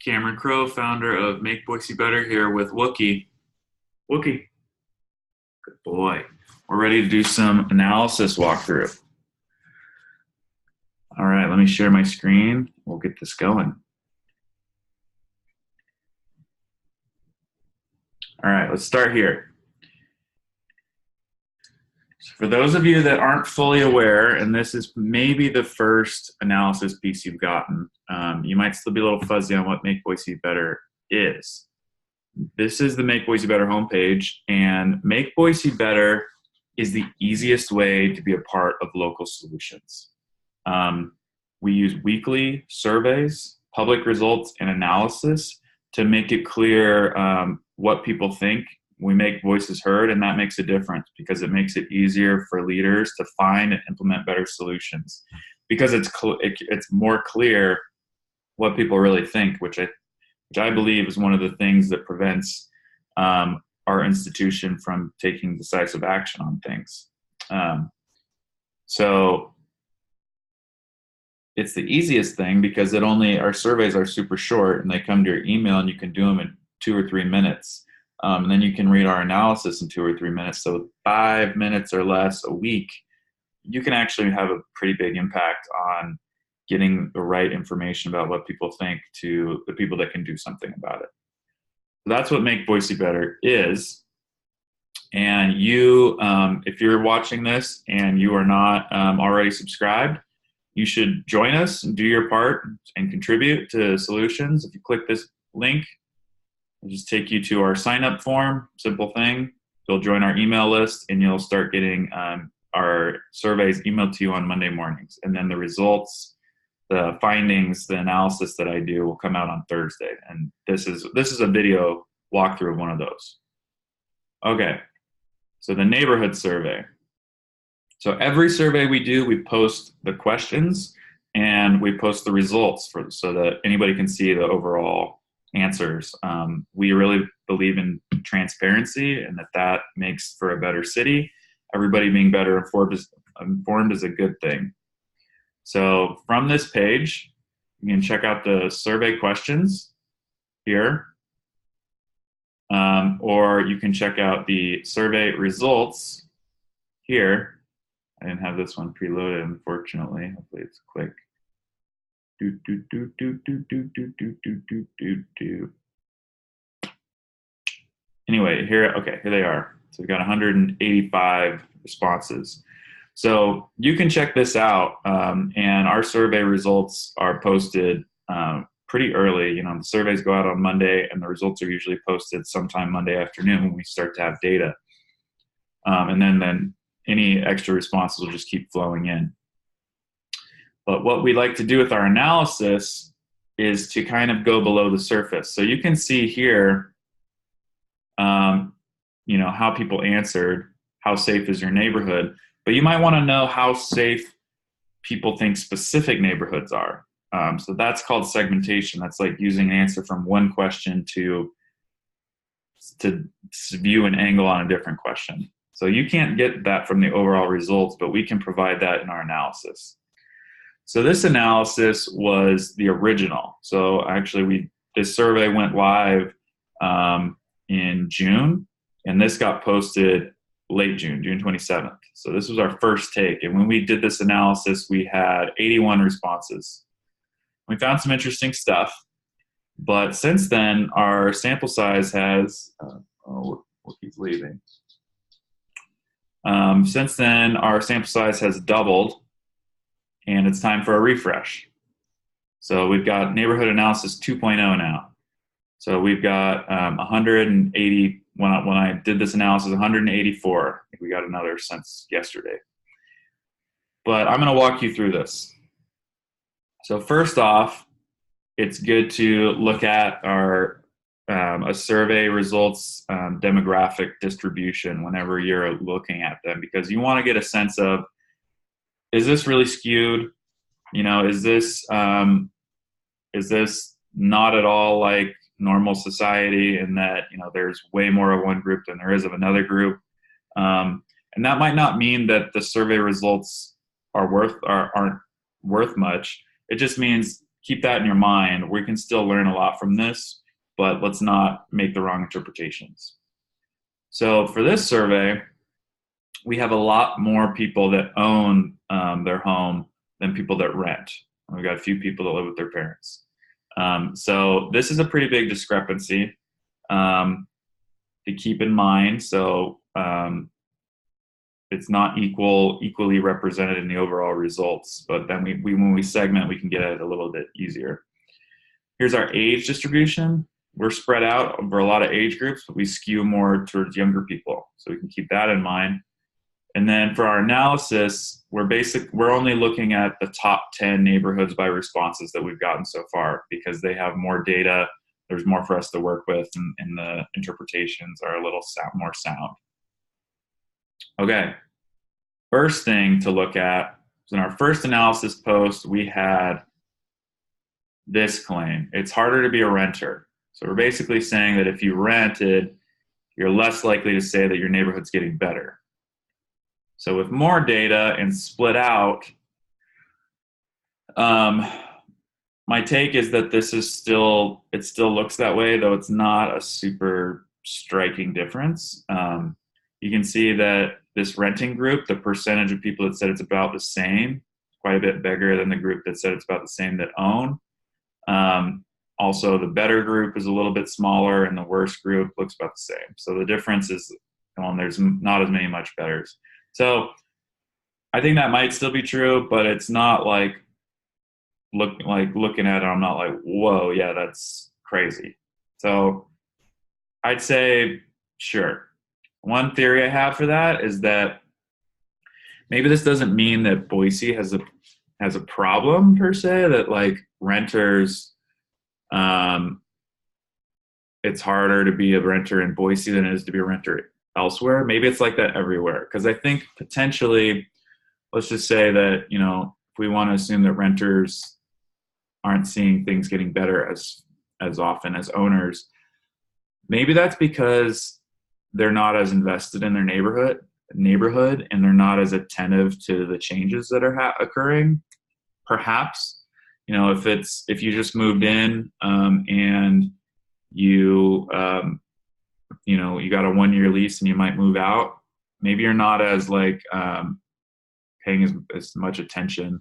Cameron Crowe, founder of Make Boise Better, here with Wookie. Wookie, good boy. We're ready to do some analysis walkthrough. All right, let me share my screen. We'll get this going. All right, let's start here. So for those of you that aren't fully aware, and this is maybe the first analysis piece you've gotten, you might still be a little fuzzy on what Make Boise Better is. This is the Make Boise Better homepage, and Make Boise Better is the easiest way to be a part of local solutions. We use weekly surveys, public results, and analysis to make it clear what people think. We make voices heard, and that makes a difference because it makes it easier for leaders to find and implement better solutions because it's more clear what people really think, which I believe is one of the things that prevents our institution from taking decisive action on things. So it's the easiest thing because our surveys are super short and they come to your email and you can do them in 2 or 3 minutes. And then you can read our analysis in 2 or 3 minutes. So 5 minutes or less a week, you can actually have a pretty big impact on getting the right information about what people think to the people that can do something about it. So that's what Make Boise Better is. And you, if you're watching this and you are not already subscribed, you should join us and do your part and contribute to solutions. If you click this link, it'll just take you to our sign-up form, simple thing. You'll join our email list and you'll start getting our surveys emailed to you on Monday mornings. And then the results, the findings, the analysis that I do will come out on Thursday. And this is a video walkthrough of one of those. Okay, so the neighborhood survey. So every survey we do, we post the questions and we post the results so that anybody can see the overall answers. We really believe in transparency and that makes for a better city. Everybody being better informed is a good thing. So from this page, you can check out the survey questions here, or you can check out the survey results here. I didn't have this one preloaded, unfortunately. Hopefully it's quick. Anyway, here they are. So we've got 185 responses. So you can check this out, and our survey results are posted pretty early. You know, the surveys go out on Monday, and the results are usually posted sometime Monday afternoon when we start to have data. And then any extra responses will just keep flowing in. But what we like to do with our analysis is to kind of go below the surface. So you can see here, you know, how people answered, how safe is your neighborhood, but you might want to know how safe people think specific neighborhoods are. So that's called segmentation. That's like using an answer from one question to view an angle on a different question. So you can't get that from the overall results, but we can provide that in our analysis. So this analysis was the original. So actually this survey went live in June, and this got posted late June 27th. So this was our first take. And when we did this analysis, we had 81 responses. We found some interesting stuff, but since then, our sample size has, he's leaving. Since then, our sample size has doubled, and it's time for a refresh. So we've got neighborhood analysis 2.0 now. So we've got 180, when I did this analysis, 184. I think we got another since yesterday. But I'm gonna walk you through this. So first off, it's good to look at our a survey results demographic distribution whenever you're looking at them, because you want to get a sense of, is this really skewed? You know, is this not at all like normal society in that, you know, there's way more of one group than there is of another group? And that might not mean that the survey results aren't worth much. It just means keep that in your mind. We can still learn a lot from this, but let's not make the wrong interpretations. So for this survey, we have a lot more people that own their home than people that rent. We've got a few people that live with their parents. So this is a pretty big discrepancy to keep in mind. So it's not equally represented in the overall results, but then when we segment, we can get at it a little bit easier. Here's our age distribution. We're spread out over a lot of age groups, but we skew more towards younger people. So we can keep that in mind. And then for our analysis, we're only looking at the top 10 neighborhoods by responses that we've gotten so far, because they have more data. There's more for us to work with, and the interpretations are a little more sound. Okay, first thing to look at is in our first analysis post, we had this claim. It's harder to be a renter. So we're basically saying that if you rented, you're less likely to say that your neighborhood's getting better. So with more data and split out, my take is that it still looks that way, though it's not a super striking difference. You can see that this renting group, the percentage of people that said it's about the same, quite a bit bigger than the group that said it's about the same that own. Also, the better group is a little bit smaller, and the worst group looks about the same. So the difference is, there's not as many much betters. So I think that might still be true, but it's not like looking at it, I'm not like, whoa, yeah, that's crazy. So I'd say, sure. One theory I have for that is that maybe this doesn't mean that Boise has a problem per se, that like renters, it's harder to be a renter in Boise than it is to be a renter elsewhere. Maybe it's like that everywhere. Because I think potentially, let's just say that, if we want to assume that renters aren't seeing things getting better as often as owners, maybe that's because they're not as invested in their neighborhood, and they're not as attentive to the changes that are occurring. Perhaps, if you just moved in and you got a 1-year lease and you might move out, maybe you're not as paying as much attention.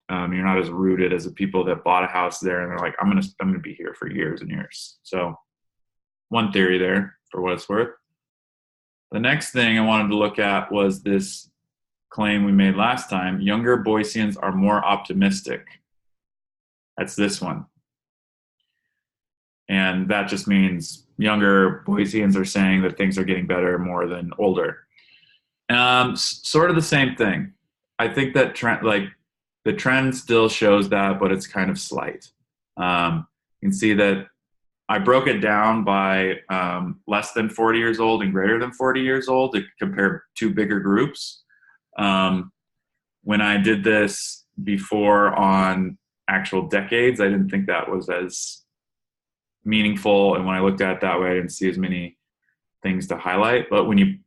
You're not as rooted as the people that bought a house there and they're like, I'm gonna be here for years and years. So one theory there for what it's worth. The next thing I wanted to look at was this claim we made last time: younger Boiseans are more optimistic. That's this one. And that just means younger Boiseans are saying that things are getting better more than older. Sort of the same thing. I think that the trend still shows that, but it's kind of slight. You can see that I broke it down by less than 40 years old and greater than 40 years old to compare two bigger groups. When I did this before on actual decades, I didn't think that was as meaningful. And when I looked at it that way, I didn't see as many things to highlight. But when you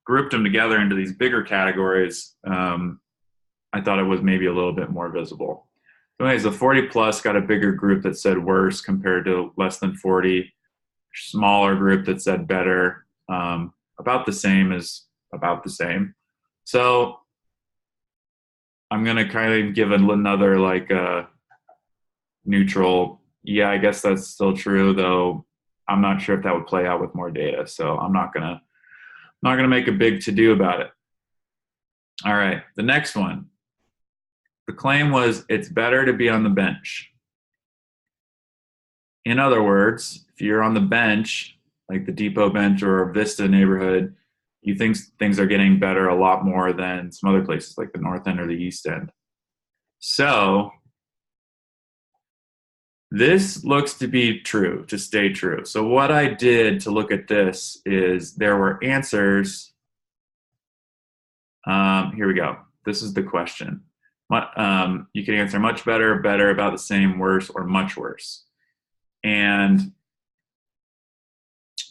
grouped them together into these bigger categories, I thought it was maybe a little bit more visible. So anyways, the 40 plus got a bigger group that said worse compared to less than 40, smaller group that said better, about the same as about the same. So I'm going to kind of give another neutral, yeah, I guess that's still true, though I'm not sure if that would play out with more data. So I'm not going to make a big to-do about it. All right, the next one. The claim was it's better to be on the bench. In other words, if you're on the bench, like the Depot bench or Vista neighborhood, you think things are getting better a lot more than some other places like the North End or the East End. So this looks to be true, to stay true. So what I did to look at this is there were answers. Here we go. This is the question. You can answer much better, better, about the same, worse, or much worse. And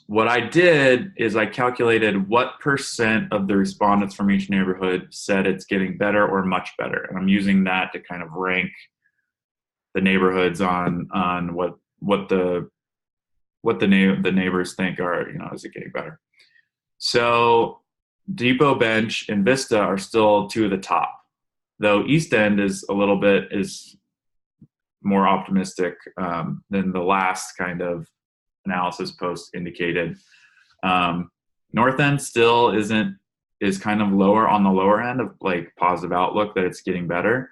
what I did is I calculated what % of the respondents from each neighborhood said it's getting better or much better. And I'm using that to kind of rank the neighborhoods on what the neighbors think are, is it getting better. So Depot, Bench, and Vista are still two of the top, though East End is more optimistic than the last kind of analysis post indicated. North End still is kind of lower on the lower end of like positive outlook that it's getting better.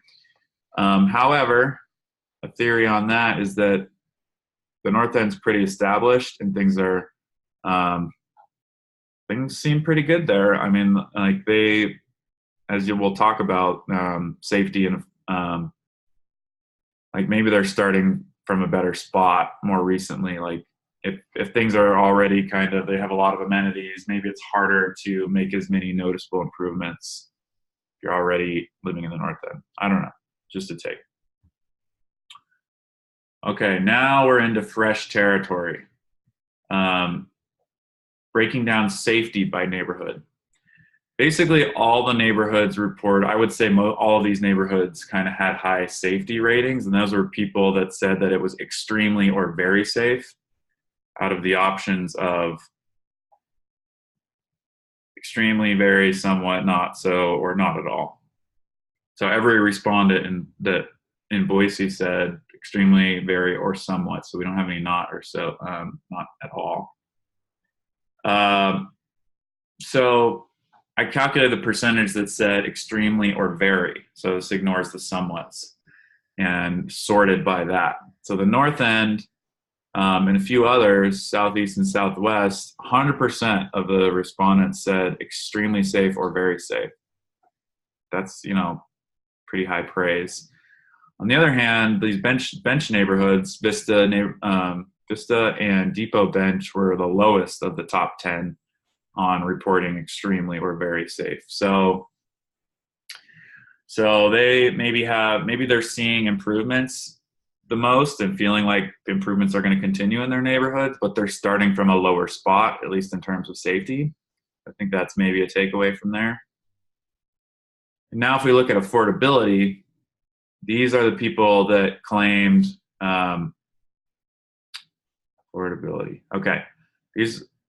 However, a theory on that is that the North End's pretty established and things seem pretty good there. I mean, like as you will talk about, safety and like maybe they're starting from a better spot more recently. Like if things are already they have a lot of amenities, maybe it's harder to make as many noticeable improvements if you're already living in the North End. I don't know, just a take. Okay, now we're into fresh territory. Breaking down safety by neighborhood. Basically, all the neighborhoods report, I would say all of these neighborhoods kind of had high safety ratings, and those were people that said that it was extremely or very safe out of the options of extremely, very, somewhat, not so, or not at all. So every respondent in Boise said extremely, very, or somewhat. So we don't have any not or so, not at all. So I calculated the percentage that said extremely or very. So this ignores the somewhats and sorted by that. So the North End and a few others, Southeast and Southwest, 100% of the respondents said extremely safe or very safe. That's, pretty high praise. On the other hand, these bench neighborhoods, Vista and Depot Bench, were the lowest of the top 10 on reporting extremely or very safe. So they maybe they're seeing improvements the most and feeling like the improvements are going to continue in their neighborhoods, but they're starting from a lower spot, at least in terms of safety. I think that's maybe a takeaway from there. And now if we look at affordability, these are the people that claimed affordability. Okay.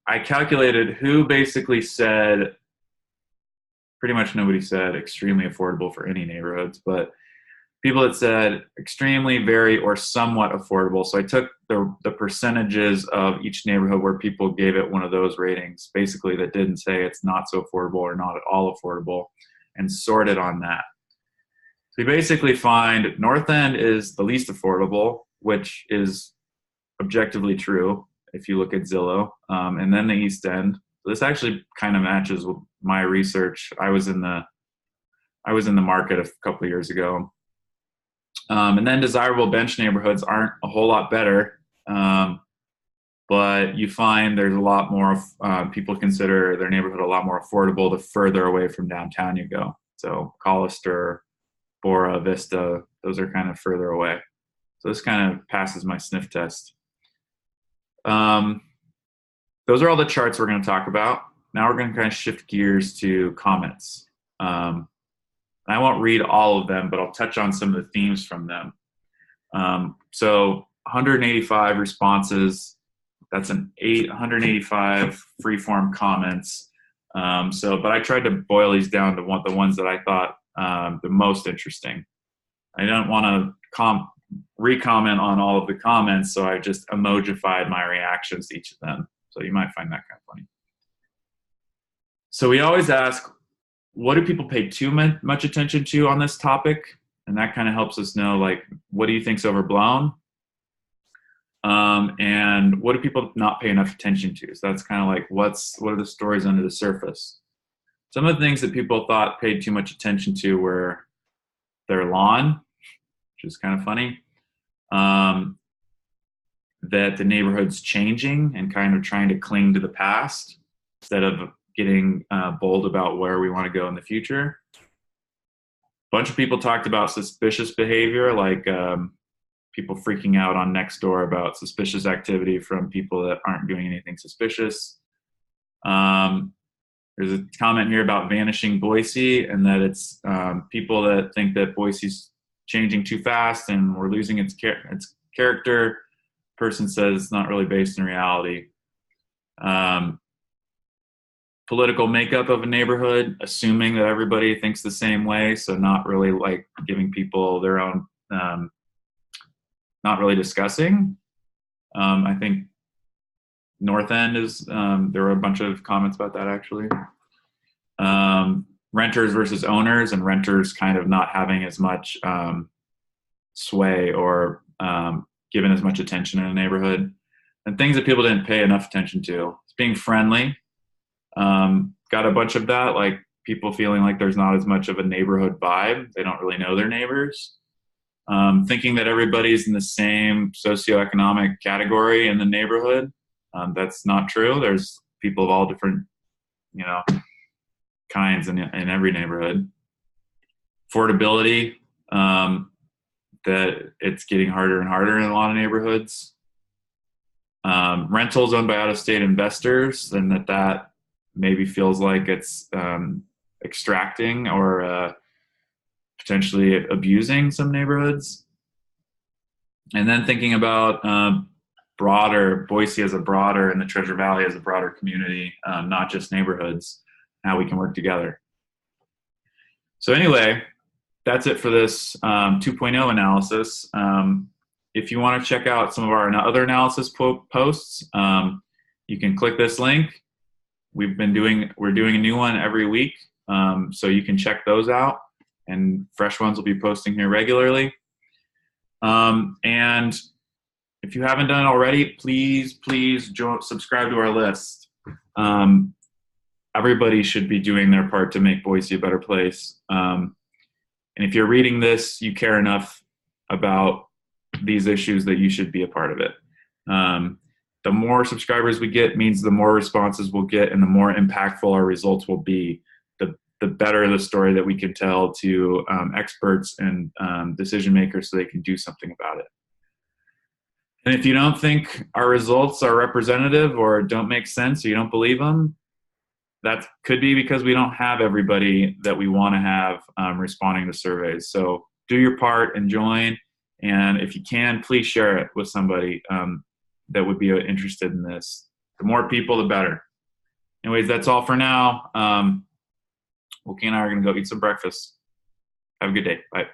I calculated who basically said, pretty much nobody said extremely affordable for any neighborhoods, but people that said extremely, very, or somewhat affordable. So I took the percentages of each neighborhood where people gave it one of those ratings, basically that didn't say it's not so affordable or not at all affordable, and sorted on that. So you basically find North End is the least affordable, which is objectively true if you look at Zillow, and then the East End. So this actually kind of matches with my research. I was in the market a couple of years ago. And then desirable bench neighborhoods aren't a whole lot better, but you find there's a lot more people consider their neighborhood a lot more affordable the further away from downtown you go. So Collister, Bora, Vista, those are kind of further away. So this kind of passes my sniff test. Those are all the charts we're going to talk about. Now we're going to kind of shift gears to comments. I won't read all of them, but I'll touch on some of the themes from them. So 185 responses. That's 185 free-form comments. But I tried to boil these down to the ones that I thought the most interesting. I don't want to re-comment on all of the comments, so I just emojified my reactions to each of them. So you might find that kind of funny. So we always ask, what do people pay too much attention to on this topic? And that kind of helps us know, like, what do you think's overblown? And what do people not pay enough attention to? So that's kind of like, what are the stories under the surface? Some of the things that people thought paid too much attention to were their lawn, which is kind of funny. That the neighborhood's changing and kind of trying to cling to the past instead of getting bold about where we want to go in the future. A bunch of people talked about suspicious behavior, like people freaking out on Nextdoor about suspicious activity from people that aren't doing anything suspicious. There's a comment here about vanishing Boise, and that it's people that think that Boise's changing too fast and we're losing its character. Person says it's not really based in reality. Political makeup of a neighborhood, assuming that everybody thinks the same way, so not really like giving people their own, not really discussing. I think North End is, there were a bunch of comments about that actually. Renters versus owners, and renters kind of not having as much sway or given as much attention in a neighborhood, and things that people didn't pay enough attention to. It's being friendly. Got a bunch of that, like people feeling like there's not as much of a neighborhood vibe. They don't really know their neighbors. Thinking that everybody's in the same socioeconomic category in the neighborhood. That's not true. There's people of all different, kinds in every neighborhood. Affordability, that it's getting harder and harder in a lot of neighborhoods. Rentals owned by out-of-state investors, and that maybe feels like it's extracting or potentially abusing some neighborhoods. And then thinking about broader, Boise as a broader, and the Treasure Valley as a broader community, not just neighborhoods, how we can work together. So anyway, that's it for this 2.0 analysis. If you want to check out some of our other analysis posts, you can click this link. We're doing a new one every week, so you can check those out, and fresh ones will be posting here regularly. And if you haven't done it already, please subscribe to our list. Everybody should be doing their part to make Boise a better place. And if you're reading this, you care enough about these issues that you should be a part of it. The more subscribers we get means the more responses we'll get, and the more impactful our results will be. The better the story that we can tell to experts and decision makers so they can do something about it. And if you don't think our results are representative or don't make sense or you don't believe them, that could be because we don't have everybody that we want to have responding to surveys. So do your part and join. And if you can, please share it with somebody that would be interested in this. The more people, the better. Anyways, that's all for now. Wilkie and I are going to go eat some breakfast. Have a good day. Bye.